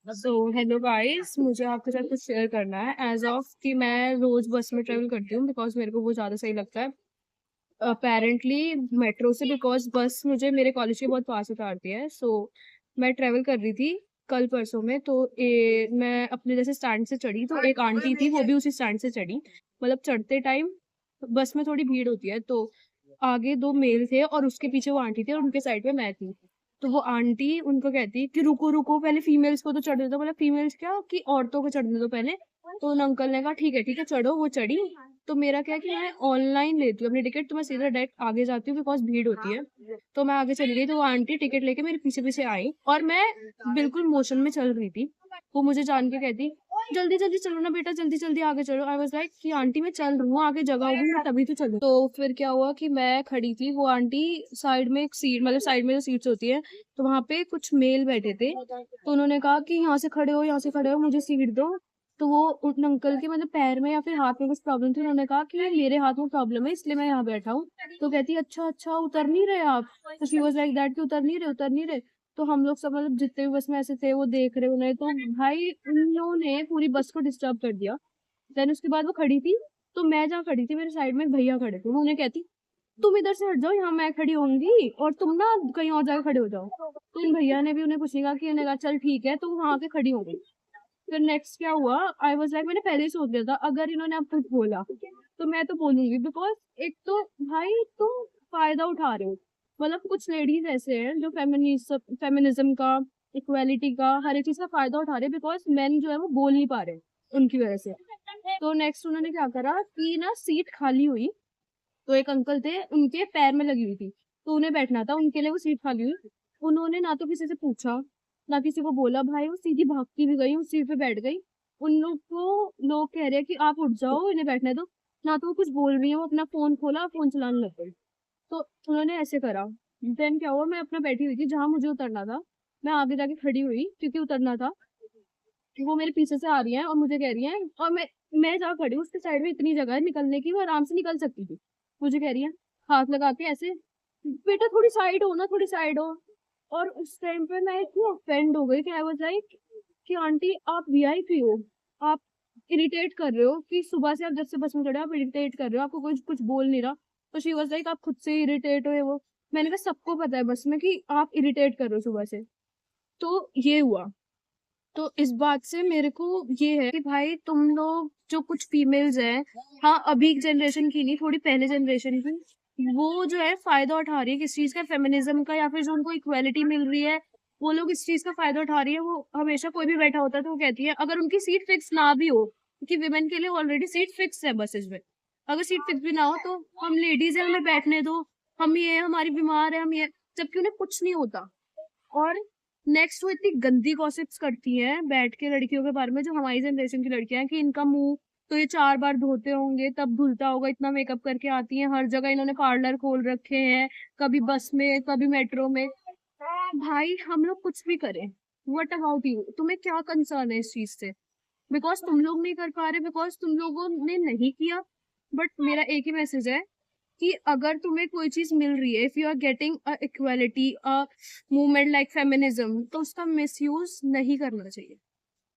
Hello guys, मुझे आपके साथ कुछ शेयर करना है। एज ऑफ कि मैं रोज बस में ट्रेवल करती हूँ बिकॉज मेरे को वो ज़्यादा सही लगता है अपेरेंटली मेट्रो से, बिकॉज बस मुझे मेरे कॉलेज के बहुत पास उतारती है। मैं ट्रेवल कर रही थी कल परसों में। मैं अपने जैसे स्टैंड से चढ़ी तो एक आंटी थी, वो भी उसी स्टैंड से चढ़ी। मतलब चढ़ते टाइम बस में थोड़ी भीड़ होती है, तो आगे दो मेल थे और उसके पीछे वो आंटी थी और उनके साइड पे मैं थी। तो वो आंटी उनको कहती कि रुको रुको, पहले फीमेल्स को तो चढ़ने दो। मतलब फीमेल्स क्या कि औरतों को चढ़ने दो पहले। तो उन अंकल ने कहा ठीक है चढ़ो। वो चढ़ी। तो मेरा क्या है कि मैं ऑनलाइन लेती हूँ अपनी टिकट, तो मैं सीधा डायरेक्ट आगे जाती हूँ बिकॉज भीड़ होती है। तो मैं आगे चली गई, तो वो आंटी टिकट लेके मेरे पीछे पीछे आई और मैं बिल्कुल मोशन में चल रही थी। वो मुझे जान के कहती जल्दी जल्दी चलो ना बेटा, जल्दी जल्दी आगे चलो। आई वाज लाइक कि आंटी मैं चल रही हूँ, आगे जगह होगी मैं तभी तो चलूँ। तो फिर क्या हुआ कि मैं खड़ी थी, वो आंटी साइड में एक सीट, मतलब साइड में जो सीट्स होती है, तो वहां पे कुछ मेल बैठे थे। तो उन्होंने कहा कि यहाँ से खड़े हो, यहाँ से खड़े हो, मुझे सीट दो। तो वो उन अंकल के मतलब पैर में या फिर हाथ में कुछ प्रॉब्लम थी। उन्होंने कहा कि मेरे हाथ में प्रॉब्लम है इसलिए मैं यहाँ बैठा हूँ। तो कहती अच्छा अच्छा, उतर नहीं रहे आप? तो शी वाज लाइक दैट कि उतर नहीं रहे, उतर नहीं रहे। तो हम लोग सब मतलब जितने भी बस में ऐसे थे वो देख रहे उन्हें। तो भाई उन लोगों ने पूरी बस को डिस्टर्ब कर दिया। देन उसके बाद वो खड़ी थी, तो मैं जहाँ खड़ी थी मेरे साइड में एक भैया खड़े थे। उन्होंने कहती तुम इधर से हट जाओ, यहाँ मैं खड़ी होंगी और तुम ना कहीं और जाकर खड़े हो जाओ। तो उन भैया ने भी उन्हें कुछ नहीं कहा कि उन्हें कहा चल ठीक है, तो वहां आके खड़ी हो गई। फिर नेक्स्ट क्या हुआ, आई वाज लाइक मैंने पहले ही सोच लिया था अगर इन्होंने अब कुछ बोला तो मैं तो बोलूंगी। बिकॉज एक तो भाई तुम फायदा उठा रहे हो। मतलब कुछ लेडीज ऐसे हैं जो फेमिनिज्म का, इक्वालिटी का, हर एक चीज का फायदा उठा रहे हैं बिकॉज मेन जो है वो बोल नहीं पा रहे उनकी वजह से। तो नेक्स्ट उन्होंने क्या करा कि ना सीट खाली हुई, तो एक अंकल थे उनके पैर में लगी हुई थी, तो उन्हें बैठना था, उनके लिए वो सीट खाली हुई। उन्होंने ना तो किसी से पूछा ना किसी को बोला, भाई वो सीधी भागती भी गई, उस सीट पे बैठ गई। उन लोग को लोग कह रहे हैं कि आप उठ जाओ, इन्हें बैठने दो। ना तो वो कुछ बोल रही है, वो अपना फोन खोला, फोन चलाने लग गई। तो उन्होंने ऐसे करा। देन क्या हुआ, मैं अपना बैठी हुई थी जहां मुझे उतरना था। मैं आगे जाके खड़ी हुई क्योंकि उतरना था। वो मेरे पीछे से आ रही है और मुझे कह रही है, और मैं जहाँ खड़ी हूँ उसके साइड में इतनी जगह है निकलने की, वो आराम से निकल सकती थी। मुझे कह रही है हाथ लगा के ऐसे, बेटा थोड़ी साइड हो ना, थोड़ी साइड हो। और उस टाइम पे मैं इतनी ऑफेंड हो गई कि आई वाज लाइक कि आंटी आप वीआईपी हो, आप इरिटेट कर रहे हो कि सुबह से आप जब से बस में चढ़े आप इरिटेट कर रहे हो, आपको कुछ कुछ बोल नहीं रहा। तो शी वाज लाइक आप खुद से इरिटेट हो ये वो। मैंने कहा सबको पता है बस में कि आप इरिटेट कर रहे हो सुबह से। तो ये हुआ। तो इस बात से मेरे को ये है कि भाई तुम लोग जो कुछ फीमेल्स हैं, हाँ अभी जनरेशन की नहीं, थोड़ी पहले जनरेशन की, वो जो है फायदा उठा रही है किस चीज का, फेमिनिज्म का, या फिर जो उनको इक्वालिटी मिल रही है वो लोग इस चीज का फायदा उठा रही है। वो हमेशा कोई भी बैठा होता है तो वो कहती है अगर उनकी सीट फिक्स ना भी हो, क्योंकि विमेन के लिए ऑलरेडी सीट फिक्स है बसेज में, अगर सीट फिक्स भी ना हो तो हम लेडीज है, हमें बैठने दो, हम ये हमारी बीमार है, हम ये, जबकि उन्हें कुछ नहीं होता। और नेक्स्ट वो इतनी गंदी गॉसिप्स करती हैं बैठ के लड़कियों के बारे में, जो हमारी जनरेशन की लड़कियां हैं, कि इनका मुंह तो ये 4 बार धोते होंगे तब धुलता होगा, इतना मेकअप करके आती हैं, हर जगह इन्होंने पार्लर खोल रखे हैं, कभी बस में कभी मेट्रो में। भाई हम लोग कुछ भी करें, व्हाट अबाउट यू, तुम्हें क्या कंसर्न है इस चीज से? बिकॉज तुम लोग नहीं कर पा रहे, बिकॉज तुम लोगों ने नहीं किया। बट मेरा एक ही मैसेज है कि अगर तुम्हें कोई चीज मिल रही है, if you are getting a equality, a movement like feminism, तो उसका मिसयूज नहीं करना चाहिए।